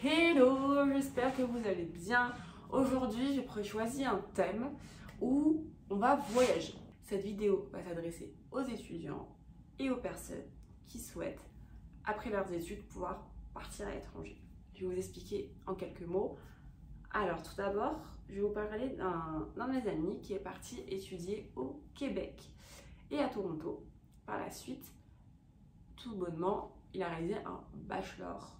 Hello, j'espère que vous allez bien. Aujourd'hui, j'ai choisi un thème où on va voyager. Cette vidéo va s'adresser aux étudiants et aux personnes qui souhaitent, après leurs études, pouvoir partir à l'étranger. Je vais vous expliquer en quelques mots. Alors, tout d'abord, je vais vous parler d'un de mes amis qui est parti étudier au Québec et à Toronto. Par la suite, tout bonnement, il a réalisé un bachelor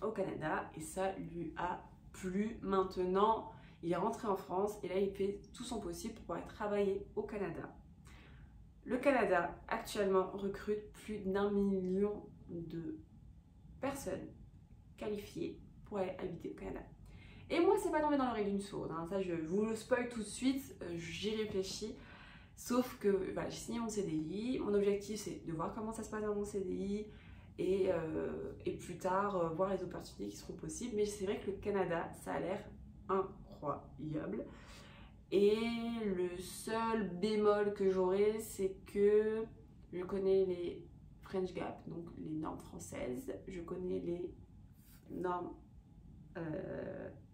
au Canada et ça lui a plu. Maintenant, il est rentré en France et là, il fait tout son possible pour pouvoir travailler au Canada. Le Canada, actuellement, recrute plus d'1 million de personnes qualifiées pour aller habiter au Canada. Et moi, c'est pas tombé dans l'oreille d'une sourde, hein. Ça, je vous le spoil tout de suite, j'y réfléchis. Sauf que voilà, j'ai signé mon CDI, mon objectif c'est de voir comment ça se passe dans mon CDI et plus tard voir les opportunités qui seront possibles. Mais c'est vrai que le Canada, ça a l'air incroyable. Et le seul bémol que j'aurai, c'est que je connais les French Gap, donc les normes françaises, je connais les normes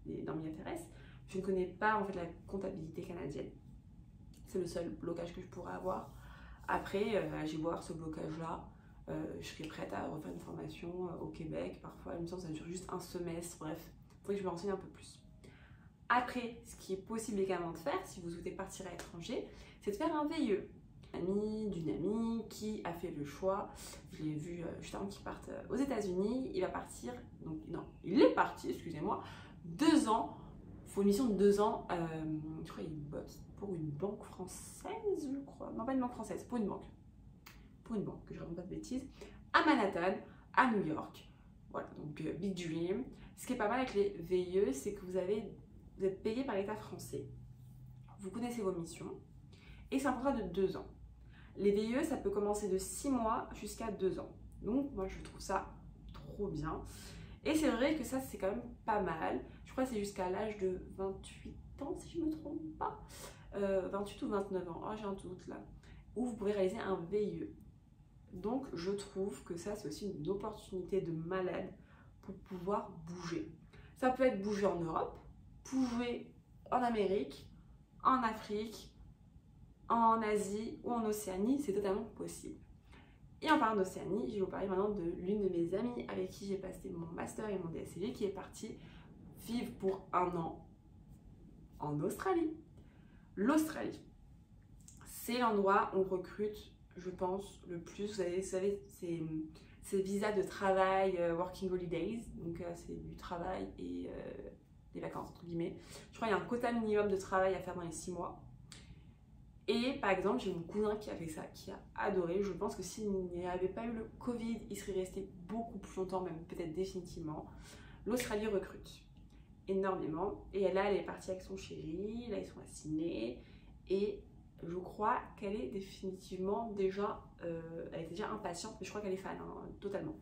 IFRS, je ne connais pas en fait la comptabilité canadienne. C'est le seul blocage que je pourrais avoir. Après, j'ai beau avoir ce blocage-là, je serais prête à refaire une formation au Québec. Parfois, il me semble que ça dure juste un semestre. Bref, il faudrait que je me renseigne un peu plus. Après, ce qui est possible également de faire, si vous souhaitez partir à l'étranger, c'est de faire un VIE. D'une amie qui a fait le choix, je l'ai vu juste avant qu'il parte aux États-Unis, il va partir, donc non, il est parti, excusez-moi, 2 ans. Faut une mission de 2 ans, je crois qu'il bosse pour une banque française, je crois. Non, pas une banque française, pour une banque. Pour une banque, que je raconte pas de bêtises. À Manhattan, à New York. Voilà, donc Big Dream. Ce qui est pas mal avec les VIE, c'est que vous êtes payé par l'État français. Vous connaissez vos missions. Et c'est un contrat de 2 ans. Les VIE, ça peut commencer de 6 mois jusqu'à 2 ans. Donc, moi, je trouve ça trop bien. Et c'est vrai que ça, c'est quand même pas mal. Je crois que c'est jusqu'à l'âge de 28 ans, si je ne me trompe pas. 28 ou 29 ans, oh, j'ai un doute là. Où vous pouvez réaliser un VIE. Donc, je trouve que ça, c'est aussi une opportunité de malade pour pouvoir bouger. Ça peut être bouger en Europe, bouger en Amérique, en Afrique, en Asie ou en Océanie, c'est totalement possible. Et en parlant d'Océanie, je vais vous parler maintenant de l'une de mes amies avec qui j'ai passé mon master et mon DSCG qui est partie vivre pour 1 an en Australie. L'Australie, c'est l'endroit où on recrute, je pense, le plus. Vous savez, c'est visa de travail, working holidays, donc c'est du travail et des vacances, entre guillemets. Je crois qu'il y a un quota minimum de travail à faire dans les 6 mois. Et par exemple, j'ai mon cousin qui a fait ça, qui a adoré. Je pense que s'il n'y avait pas eu le Covid, il serait resté beaucoup plus longtemps, même peut-être définitivement. L'Australie recrute énormément. Et là, elle est partie avec son chéri. Là, ils sont à Sydney. Et je crois qu'elle est définitivement déjà... elle était déjà impatiente, mais je crois qu'elle est fan, hein, totalement.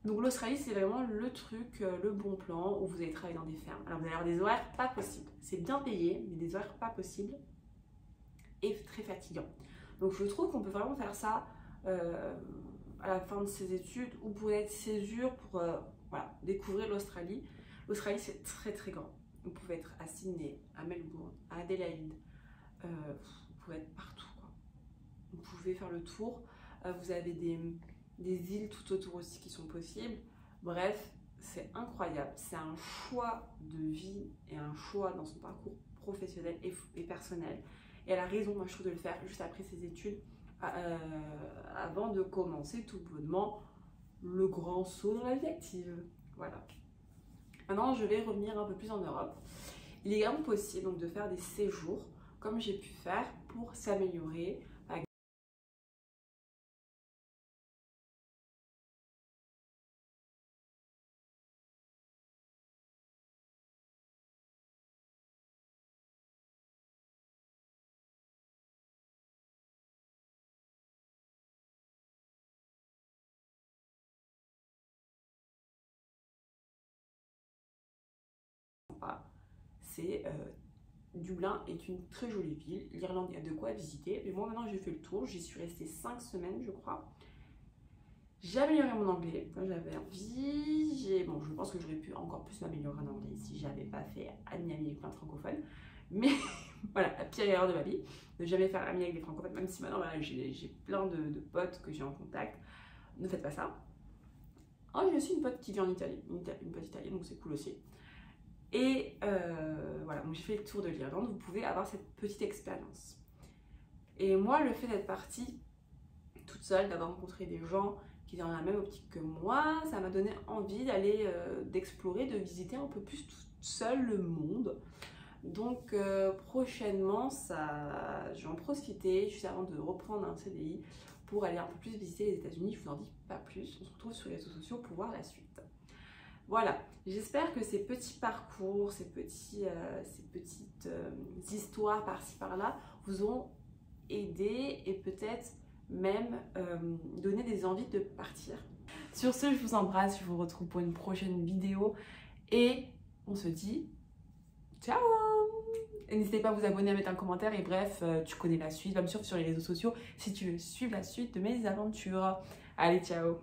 Donc l'Australie, c'est vraiment le truc, le bon plan, où vous allez travailler dans des fermes. Alors, vous allez avoir des horaires pas possibles. C'est bien payé, mais des horaires pas possibles. Et très fatigant. Donc je trouve qu'on peut vraiment faire ça à la fin de ses études ou pour être césure pour voilà, découvrir l'Australie. L'Australie, c'est très très grand. Vous pouvez être à Sydney, à Melbourne, à Adélaïde, vous pouvez être partout, quoi. Vous pouvez faire le tour. Vous avez des îles tout autour aussi qui sont possibles. Bref, c'est incroyable. C'est un choix de vie et un choix dans son parcours professionnel et personnel. Et elle a raison, moi je trouve, de le faire juste après ses études, avant de commencer tout bonnement le grand saut dans la vie active. Voilà. Maintenant, je vais revenir un peu plus en Europe. Il est également possible donc, de faire des séjours, comme j'ai pu faire, pour s'améliorer. C'est Dublin est une très jolie ville. L'Irlande, il y a de quoi visiter. Mais moi, maintenant, j'ai fait le tour. J'y suis restée 5 semaines, je crois. J'ai amélioré mon anglais quand j'avais envie. Bon, je pense que j'aurais pu encore plus m'améliorer en anglais si j'avais pas fait ami avec plein de francophones. Mais voilà, la pire erreur de ma vie, de jamais faire ami avec des francophones, même si maintenant voilà, j'ai plein de potes que j'ai en contact. Ne faites pas ça. Oh, j'ai aussi une pote qui vit en Italie, une pote italienne, donc c'est cool aussi. Et voilà, donc j'ai fait le tour de l'Irlande, vous pouvez avoir cette petite expérience. Et moi, le fait d'être partie toute seule, d'avoir rencontré des gens qui étaient dans la même optique que moi, ça m'a donné envie d'aller, d'explorer, de visiter un peu plus toute seule le monde. Donc prochainement, je vais en profiter juste avant de reprendre un CDI pour aller un peu plus visiter les États-Unis. Je vous en dis pas plus, on se retrouve sur les réseaux sociaux pour voir la suite. Voilà, j'espère que ces petits parcours, ces petites histoires par-ci par-là vous auront aidé et peut-être même donné des envies de partir. Sur ce, je vous embrasse, je vous retrouve pour une prochaine vidéo et on se dit ciao! Et n'hésitez pas à vous abonner, à mettre un commentaire et bref, tu connais la suite, va me suivre sur les réseaux sociaux si tu veux suivre la suite de mes aventures. Allez, ciao!